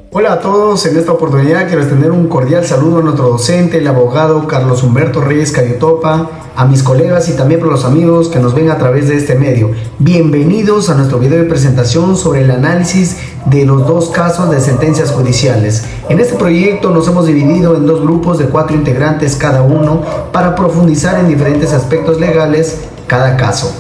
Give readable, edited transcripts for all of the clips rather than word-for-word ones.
Hola a todos, en esta oportunidad quiero extender un cordial saludo a nuestro docente, el abogado Carlos Humberto Reyes Cayutopa, a mis colegas y también por los amigos que nos ven a través de este medio. Bienvenidos a nuestro video de presentación sobre el análisis de los dos casos de sentencias judiciales. En este proyecto nos hemos dividido en dos grupos de 4 integrantes cada uno para profundizar en diferentes aspectos legales cada caso.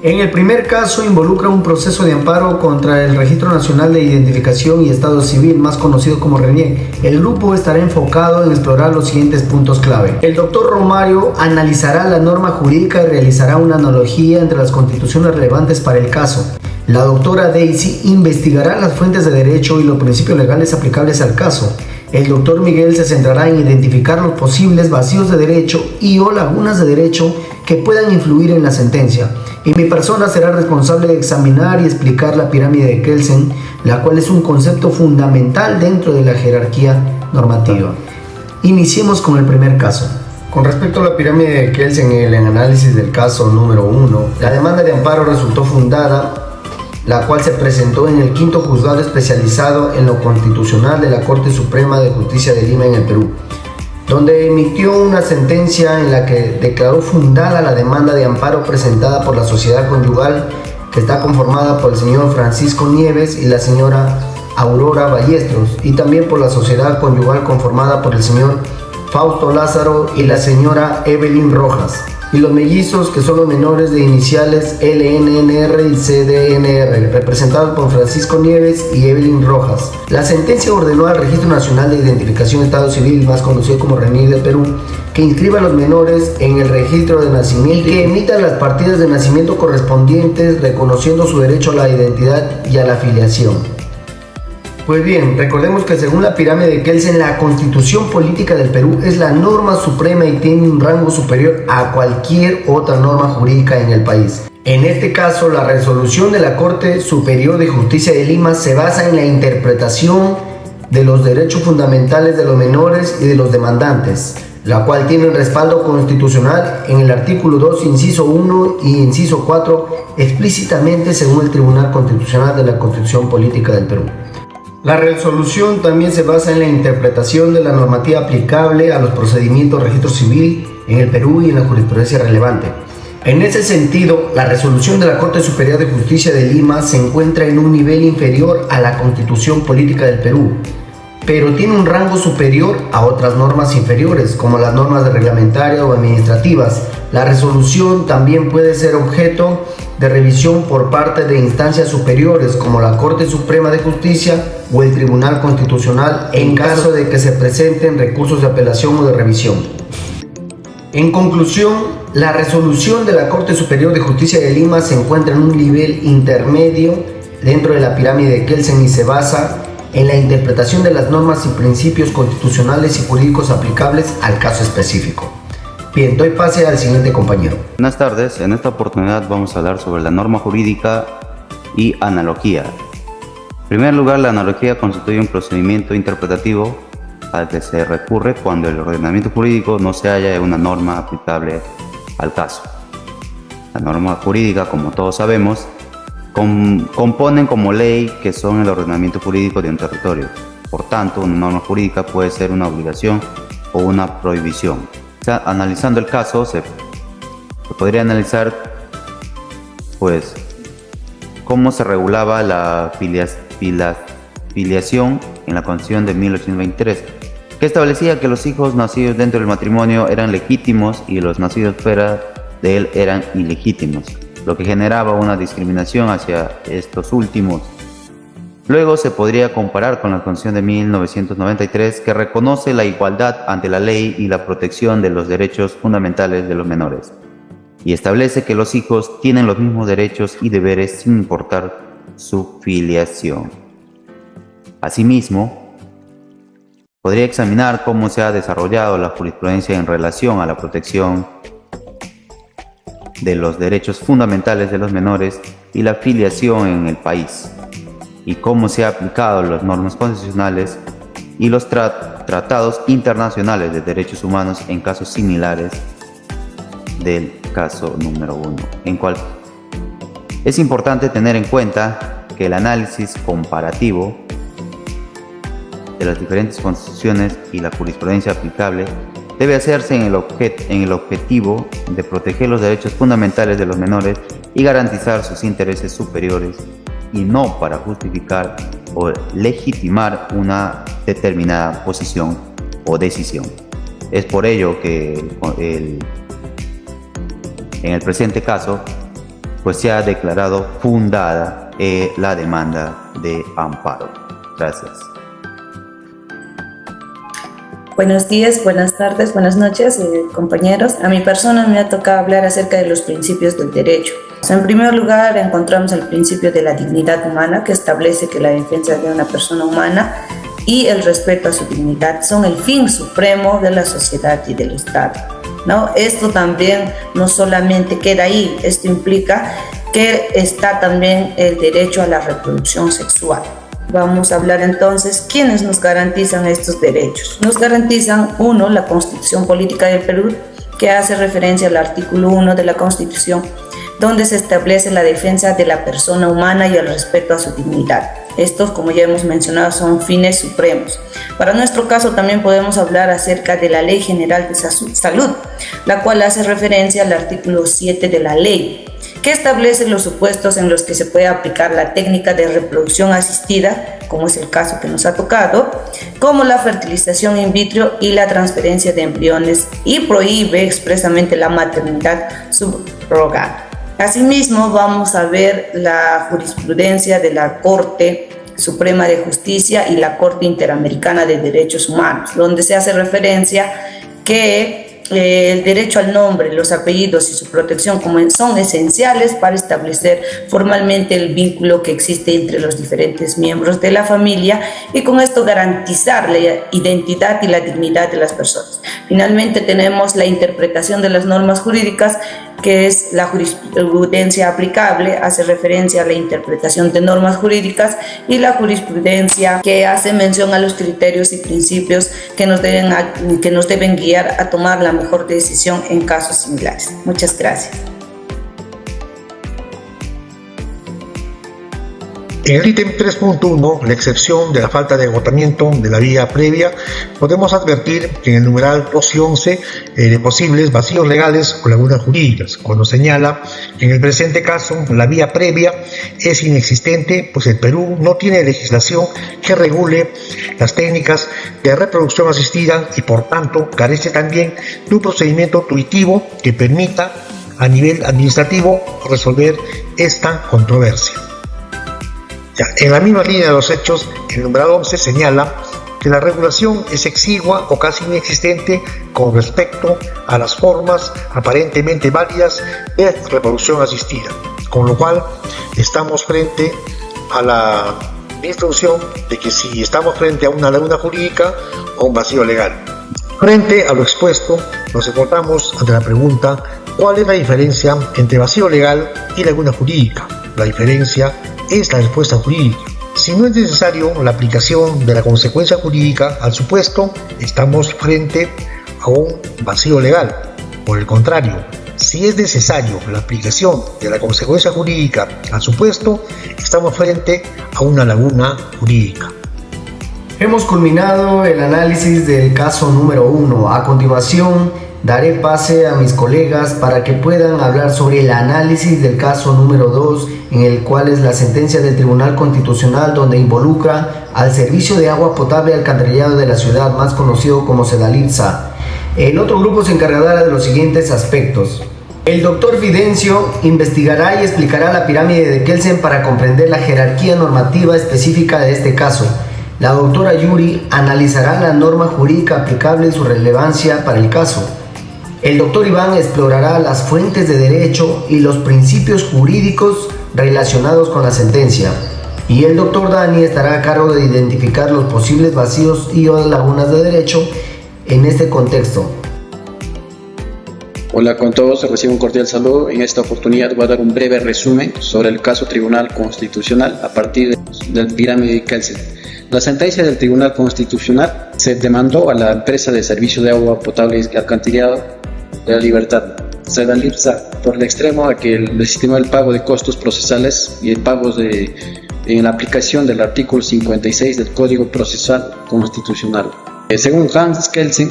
En el primer caso involucra un proceso de amparo contra el Registro Nacional de Identificación y Estado Civil, más conocido como RENIEC. El grupo estará enfocado en explorar los siguientes puntos clave. El doctor Romario analizará la norma jurídica y realizará una analogía entre las constituciones relevantes para el caso. La doctora Daisy investigará las fuentes de derecho y los principios legales aplicables al caso. El doctor Miguel se centrará en identificar los posibles vacíos de derecho y o lagunas de derecho que puedan influir en la sentencia. Y mi persona será responsable de examinar y explicar la pirámide de Kelsen, la cual es un concepto fundamental dentro de la jerarquía normativa. Iniciemos con el primer caso. Con respecto a la pirámide de Kelsen, en el análisis del caso número 1, la demanda de amparo resultó fundada, la cual se presentó en el 5º Juzgado Especializado en lo Constitucional de la Corte Suprema de Justicia de Lima en el Perú, donde emitió una sentencia en la que declaró fundada la demanda de amparo presentada por la sociedad conyugal, que está conformada por el señor Francisco Nieves y la señora Aurora Ballestros, y también por la sociedad conyugal conformada por el señor Fausto Lázaro y la señora Evelyn Rojas, y los mellizos, que son los menores de iniciales LNNR y CDNR, representados por Francisco Nieves y Evelyn Rojas. La sentencia ordenó al Registro Nacional de Identificación y Estado Civil, más conocido como RENIEC del Perú, que inscriba a los menores en el registro de nacimiento y que emita las partidas de nacimiento correspondientes, reconociendo su derecho a la identidad y a la filiación. Pues bien, recordemos que según la pirámide de Kelsen, la Constitución Política del Perú es la norma suprema y tiene un rango superior a cualquier otra norma jurídica en el país. En este caso, la resolución de la Corte Superior de Justicia de Lima se basa en la interpretación de los derechos fundamentales de los menores y de los demandantes, la cual tiene un respaldo constitucional en el artículo 2, inciso 1 y inciso 4, explícitamente según el Tribunal Constitucional de la Constitución Política del Perú. La resolución también se basa en la interpretación de la normativa aplicable a los procedimientos de registro civil en el Perú y en la jurisprudencia relevante. En ese sentido, la resolución de la Corte Superior de Justicia de Lima se encuentra en un nivel inferior a la Constitución Política del Perú, pero tiene un rango superior a otras normas inferiores, como las normas reglamentarias o administrativas. La resolución también puede ser objeto de revisión por parte de instancias superiores, como la Corte Suprema de Justicia o el Tribunal Constitucional, en caso de que se presenten recursos de apelación o de revisión. En conclusión, la resolución de la Corte Superior de Justicia de Lima se encuentra en un nivel intermedio dentro de la pirámide de Kelsen y se basa en la interpretación de las normas y principios constitucionales y jurídicos aplicables al caso específico. Bien, doy pase al siguiente compañero. Buenas tardes, en esta oportunidad vamos a hablar sobre la norma jurídica y analogía. En primer lugar, la analogía constituye un procedimiento interpretativo al que se recurre cuando el ordenamiento jurídico no se halla en una norma aplicable al caso. La norma jurídica, como todos sabemos, componen como ley que son el ordenamiento jurídico de un territorio. Por tanto, una norma jurídica puede ser una obligación o una prohibición. Analizando el caso, se podría analizar pues cómo se regulaba la filiación en la Constitución de 1823, que establecía que los hijos nacidos dentro del matrimonio eran legítimos y los nacidos fuera de él eran ilegítimos, lo que generaba una discriminación hacia estos últimos. Luego se podría comparar con la Constitución de 1993, que reconoce la igualdad ante la ley y la protección de los derechos fundamentales de los menores, y establece que los hijos tienen los mismos derechos y deberes sin importar su filiación. Asimismo, podría examinar cómo se ha desarrollado la jurisprudencia en relación a la protección de los derechos fundamentales de los menores y la filiación en el país, y cómo se han aplicado las normas constitucionales y los tratados internacionales de derechos humanos en casos similares del caso número 1, en cual es importante tener en cuenta que el análisis comparativo de las diferentes constituciones y la jurisprudencia aplicable debe hacerse en el objetivo de proteger los derechos fundamentales de los menores y garantizar sus intereses superiores, y no para justificar o legitimar una determinada posición o decisión. Es por ello que en el presente caso pues se ha declarado fundada la demanda de amparo. Gracias. Buenos días, buenas tardes, buenas noches, compañeros. A mi persona me ha tocado hablar acerca de los principios del derecho. En primer lugar, encontramos el principio de la dignidad humana, que establece que la defensa de una persona humana y el respeto a su dignidad son el fin supremo de la sociedad y del Estado, ¿no? Esto también no solamente queda ahí, esto implica que está también el derecho a la reproducción sexual. Vamos a hablar entonces quiénes nos garantizan estos derechos. Nos garantizan, uno, la Constitución Política del Perú, que hace referencia al artículo 1 de la Constitución, donde se establece la defensa de la persona humana y el respeto a su dignidad. Estos, como ya hemos mencionado, son fines supremos. Para nuestro caso también podemos hablar acerca de la Ley General de Salud, la cual hace referencia al artículo 7 de la ley, que establece los supuestos en los que se puede aplicar la técnica de reproducción asistida, como es el caso que nos ha tocado, como la fertilización in vitro y la transferencia de embriones, y prohíbe expresamente la maternidad subrogada. Asimismo, vamos a ver la jurisprudencia de la Corte Suprema de Justicia y la Corte Interamericana de Derechos Humanos, donde se hace referencia que el derecho al nombre, los apellidos y su protección son esenciales para establecer formalmente el vínculo que existe entre los diferentes miembros de la familia y con esto garantizar la identidad y la dignidad de las personas. Finalmente tenemos la interpretación de las normas jurídicas, que es la jurisprudencia aplicable, hace referencia a la interpretación de normas jurídicas, y la jurisprudencia que hace mención a los criterios y principios que nos deben guiar a tomar la mejor decisión en casos similares. Muchas gracias. En el ítem 3.1, la excepción de la falta de agotamiento de la vía previa, podemos advertir que en el numeral 2 y 11 de posibles vacíos legales o lagunas jurídicas, cuando señala que en el presente caso la vía previa es inexistente, pues el Perú no tiene legislación que regule las técnicas de reproducción asistida y por tanto carece también de un procedimiento intuitivo que permita a nivel administrativo resolver esta controversia. En la misma línea de los hechos, el numeral 11 señala que la regulación es exigua o casi inexistente con respecto a las formas aparentemente válidas de reproducción asistida, con lo cual estamos frente a la instrucción de que si estamos frente a una laguna jurídica o un vacío legal. Frente a lo expuesto, nos encontramos ante la pregunta: ¿cuál es la diferencia entre vacío legal y laguna jurídica? La diferencia es la respuesta jurídica. Si no es necesario la aplicación de la consecuencia jurídica al supuesto, estamos frente a un vacío legal. Por el contrario, si es necesario la aplicación de la consecuencia jurídica al supuesto, estamos frente a una laguna jurídica. Hemos culminado el análisis del caso número 1. A continuación, daré pase a mis colegas para que puedan hablar sobre el análisis del caso número 2, en el cual es la sentencia del Tribunal Constitucional, donde involucra al Servicio de Agua Potable y Alcantarillado de la ciudad, más conocido como Sedalitza. El otro grupo se encargará de los siguientes aspectos. El doctor Fidencio investigará y explicará la pirámide de Kelsen para comprender la jerarquía normativa específica de este caso. La doctora Yuri analizará la norma jurídica aplicable y su relevancia para el caso. El doctor Iván explorará las fuentes de derecho y los principios jurídicos relacionados con la sentencia. Y el doctor Dani estará a cargo de identificar los posibles vacíos y o lagunas de derecho en este contexto. Hola con todos, recibo un cordial saludo. En esta oportunidad voy a dar un breve resumen sobre el caso Tribunal Constitucional a partir del pirámide de Kelsen. La sentencia del Tribunal Constitucional se demandó a la empresa de servicio de agua potable y alcantarillado de la Libertad, Sedalitza, por el extremo a que legitimó el pago de costos procesales y el pago de en la aplicación del artículo 56 del Código Procesal Constitucional. Según Hans Kelsen,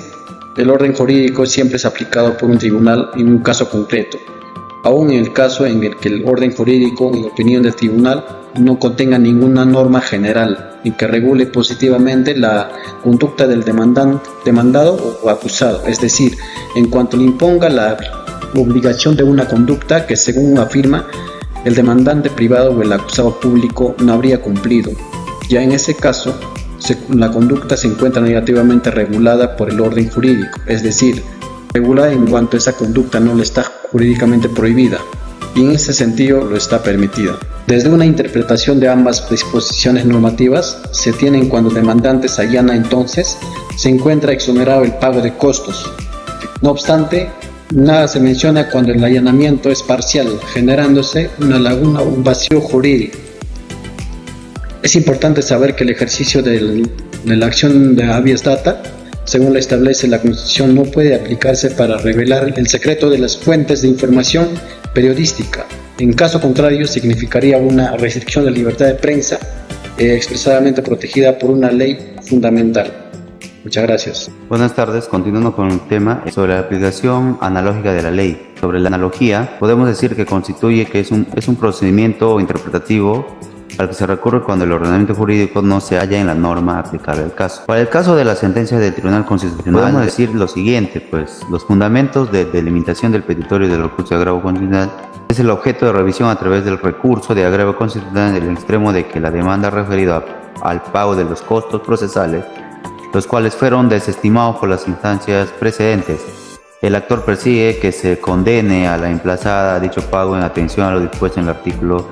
el orden jurídico siempre es aplicado por un tribunal en un caso concreto, aun en el caso en el que el orden jurídico, en opinión del tribunal, no contenga ninguna norma general en que regule positivamente la conducta del demandado o acusado, es decir, en cuanto le imponga la obligación de una conducta que, según afirma, el demandante privado o el acusado público no habría cumplido. Ya en ese caso, la conducta se encuentra negativamente regulada por el orden jurídico, es decir, regulada en cuanto esa conducta no le está jurídicamente prohibida, y en ese sentido lo está permitida. Desde una interpretación de ambas disposiciones normativas, se tienen cuando el demandante se allana, entonces se encuentra exonerado el pago de costos. No obstante, nada se menciona cuando el allanamiento es parcial, generándose una laguna o un vacío jurídico. Es importante saber que el ejercicio de la acción de habeas data, según la establece la Constitución, no puede aplicarse para revelar el secreto de las fuentes de información periodística. En caso contrario, significaría una restricción de la libertad de prensa expresadamente protegida por una ley fundamental. Muchas gracias. Buenas tardes, continuando con el tema sobre la aplicación analógica de la ley. Sobre la analogía, podemos decir que constituye que es un procedimiento interpretativo al que se recurre cuando el ordenamiento jurídico no se halla en la norma aplicable al caso. Para el caso de la sentencia del Tribunal Constitucional, podemos decir lo siguiente, pues los fundamentos de delimitación del petitorio del recurso de agravio constitucional es el objeto de revisión a través del recurso de agravio constitucional en el extremo de que la demanda referida al pago de los costos procesales, los cuales fueron desestimados por las instancias precedentes. El actor persigue que se condene a la emplazada a dicho pago en atención a lo dispuesto en el artículo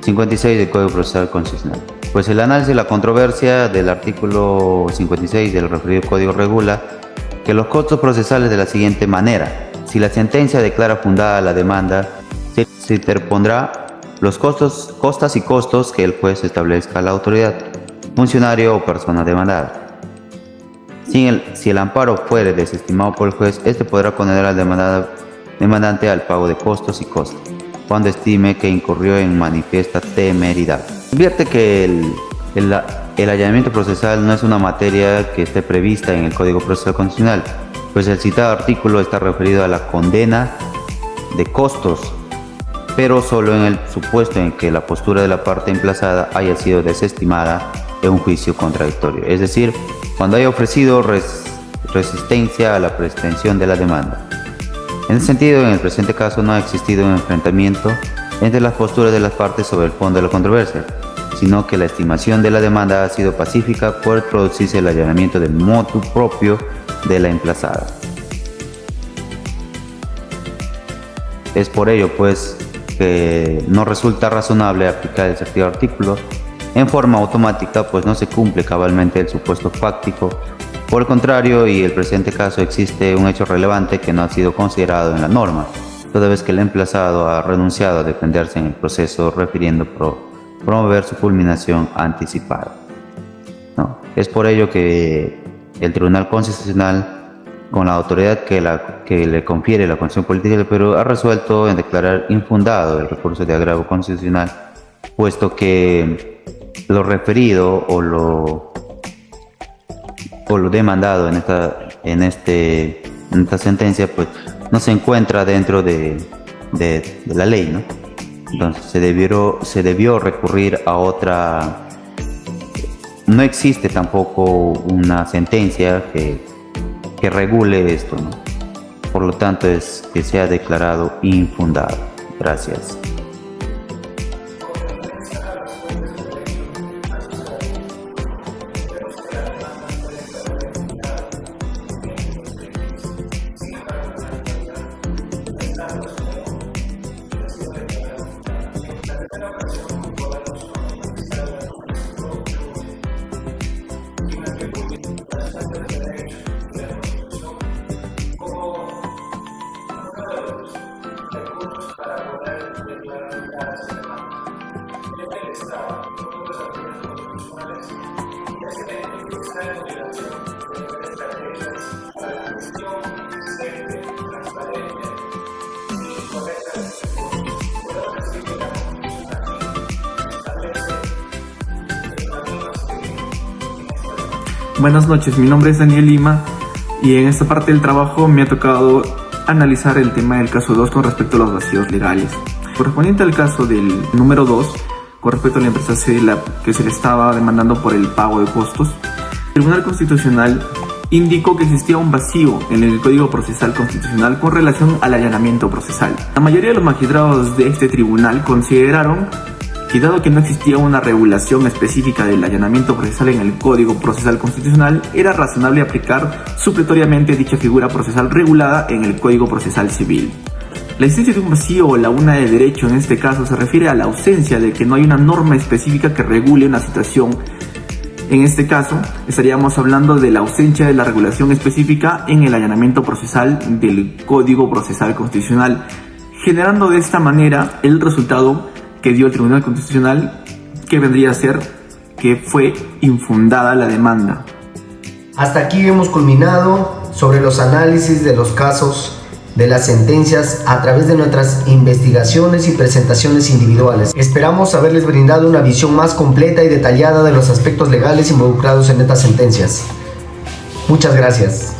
56 del Código Procesal Constitucional. Pues el análisis de la controversia del artículo 56 del referido código regula que los costos procesales de la siguiente manera: si la sentencia declara fundada la demanda, se interpondrá los costas y costos que el juez establezca a la autoridad, funcionario o persona demandada. Si el amparo fuere desestimado por el juez, este podrá condenar al demandante al pago de costos y costos cuando estime que incurrió en manifiesta temeridad. Advierte que el allanamiento procesal no es una materia que esté prevista en el Código Procesal Constitucional, pues el citado artículo está referido a la condena de costos, pero solo en el supuesto en que la postura de la parte emplazada haya sido desestimada en un juicio contradictorio, es decir, cuando haya ofrecido resistencia a la pretensión de la demanda. En ese sentido, en el presente caso no ha existido un enfrentamiento entre las posturas de las partes sobre el fondo de la controversia, sino que la estimación de la demanda ha sido pacífica por producirse el allanamiento de motu propio de la emplazada. Es por ello, pues, que no resulta razonable aplicar el citado artículo en forma automática, pues no se cumple cabalmente el supuesto fáctico. Por el contrario, y el presente caso, existe un hecho relevante que no ha sido considerado en la norma, toda vez que el emplazado ha renunciado a defenderse en el proceso refiriendo promover su culminación anticipada. Es por ello que el Tribunal Constitucional, con la autoridad que le confiere la Constitución Política del Perú, ha resuelto en declarar infundado el recurso de agravio constitucional, puesto que lo referido o lo demandado en esta sentencia, pues no se encuentra dentro de la ley, ¿no? Entonces se debió recurrir a otra. No existe tampoco una sentencia que regule esto, ¿no? Por lo tanto es que se ha declarado infundado. Gracias. Buenas noches, mi nombre es Daniel Lima y en esta parte del trabajo me ha tocado analizar el tema del caso 2 con respecto a los vacíos legales. Correspondiente al caso del número 2, con respecto a la empresa que se le estaba demandando por el pago de costos, el Tribunal Constitucional indicó que existía un vacío en el Código Procesal Constitucional con relación al allanamiento procesal. La mayoría de los magistrados de este tribunal consideraron que dado que no existía una regulación específica del allanamiento procesal en el Código Procesal Constitucional, era razonable aplicar supletoriamente dicha figura procesal regulada en el Código Procesal Civil. La existencia de un vacío o laguna de derecho en este caso se refiere a la ausencia de que no hay una norma específica que regule una situación. En este caso, estaríamos hablando de la ausencia de la regulación específica en el allanamiento procesal del Código Procesal Constitucional, generando de esta manera el resultado que dio el Tribunal Constitucional, que vendría a ser que fue infundada la demanda. Hasta aquí hemos culminado sobre los análisis de los casos de las sentencias a través de nuestras investigaciones y presentaciones individuales. Esperamos haberles brindado una visión más completa y detallada de los aspectos legales involucrados en estas sentencias. Muchas gracias.